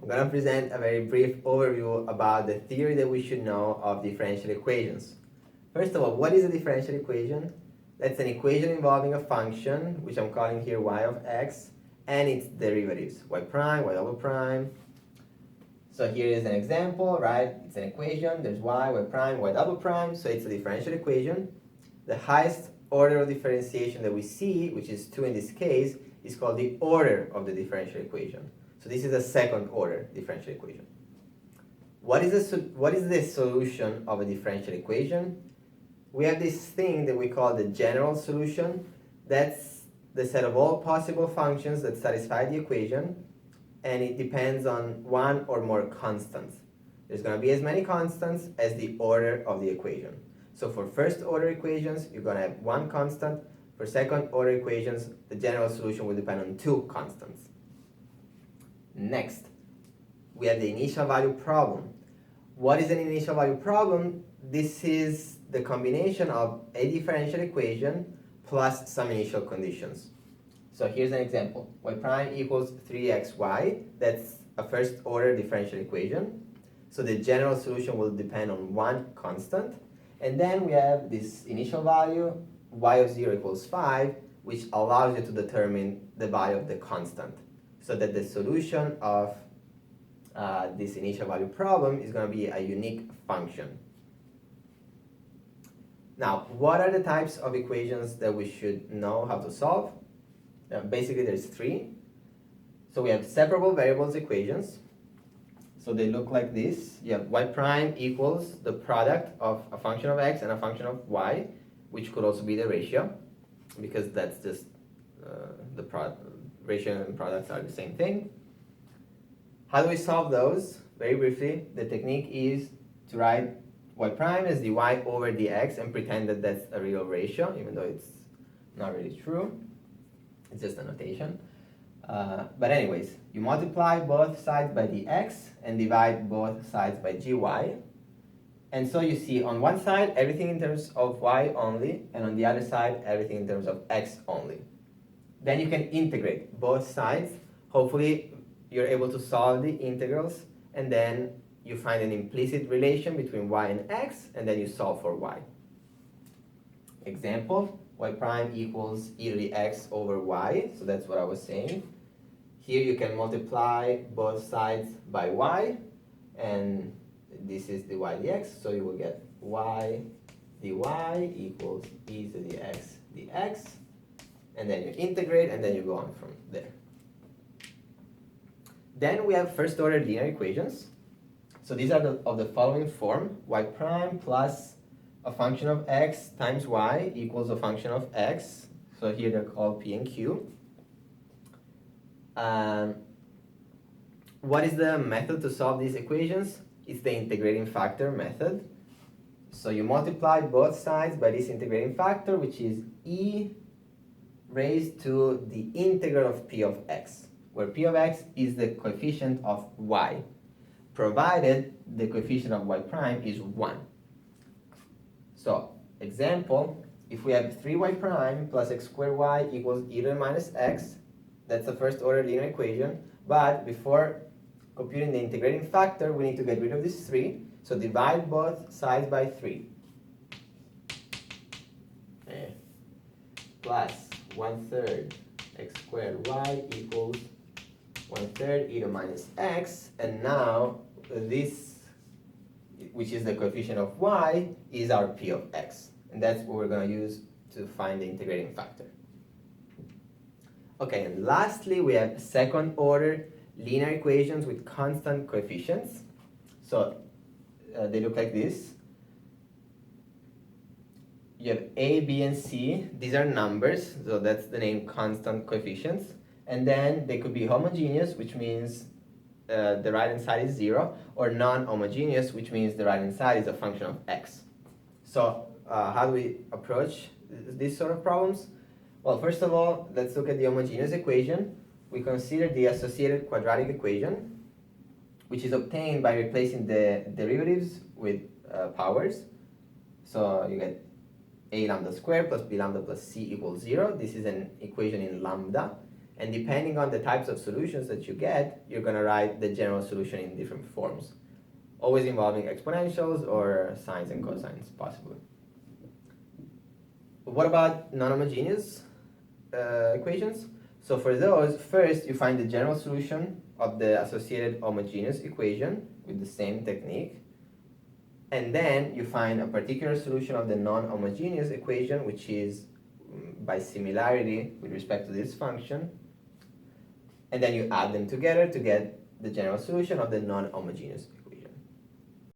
I'm going to present a very brief overview about the theory that we should know of differential equations. First of all, what is a differential equation? That's an equation involving a function, which I'm calling here y of x, and its derivatives, y prime, y double prime. So here is an example, right? It's an equation, there's y prime, y double prime, so it's a differential equation. The highest order of differentiation that we see, which is 2 in this case, is called the order of the differential equation. So this is a second order differential equation. What is the solution of a differential equation? We have this thing that we call the general solution. That's the set of all possible functions that satisfy the equation, and it depends on one or more constants. There's going to be as many constants as the order of the equation. So for first order equations, you're going to have one constant. For second order equations, the general solution will depend on two constants. Next, we have the initial value problem. What is an initial value problem? This is the combination of a differential equation plus some initial conditions. So here's an example. Y prime equals 3xy. That's a first order differential equation. So the general solution will depend on one constant. And then we have this initial value, y of 0 equals 5, which allows you to determine the value of the constant. So that the solution of this initial value problem is going to be a unique function. Now, what are the types of equations that we should know how to solve? Basically, there's three. So we have separable variables equations. So they look like this. You have y prime equals the product of a function of x and a function of y, which could also be the ratio, because that's just ratio and products are the same thing. How do we solve those? Very briefly, the technique is to write y prime as dy over dx and pretend that that's a real ratio, even though it's not really true. It's just a notation. But anyways, you multiply both sides by dx and divide both sides by gy. And so you see on one side everything in terms of y only, and on the other side everything in terms of x only. Then you can integrate both sides. Hopefully you're able to solve the integrals, and then you find an implicit relation between y and x, and then you solve for y. Example, y prime equals e to the x over y, so that's what I was saying. Here you can multiply both sides by y, and this is dy dx, so you will get y dy equals e to the x dx, and then you integrate, and then you go on from there. Then we have first order linear equations. So these are of the following form: y prime plus a function of x times y equals a function of x. So here they're called p and q. What is the method to solve these equations? It's the integrating factor method. So you multiply both sides by this integrating factor, which is e raised to the integral of p of x, where p of x is the coefficient of y, provided the coefficient of y prime is 1. So, example, if we have 3y prime plus x squared y equals e to the minus x, that's the first order linear equation, but before computing the integrating factor, we need to get rid of this 3, so divide both sides by 3. Plus 1/3 x squared y equals 1/3 e to the minus x, and now this, which is the coefficient of y, is our p of x, and that's what we're going to use to find the integrating factor. Okay, and lastly we have second order linear equations with constant coefficients. So they look like this. You have a, b, and c. These are numbers, so that's the name constant coefficients. And then they could be homogeneous, which means the right-hand side is 0, or non-homogeneous, which means the right-hand side is a function of x. So how do we approach these sort of problems? Well, first of all, let's look at the homogeneous equation. We consider the associated quadratic equation, which is obtained by replacing the derivatives with powers. So you get a lambda squared plus b lambda plus c equals 0. This is an equation in lambda. And depending on the types of solutions that you get, you're going to write the general solution in different forms, always involving exponentials or sines and cosines, possibly. What about non-homogeneous equations? So for those, first you find the general solution of the associated homogeneous equation with the same technique. And then you find a particular solution of the non-homogeneous equation, which is by similarity with respect to this function. And then you add them together to get the general solution of the non-homogeneous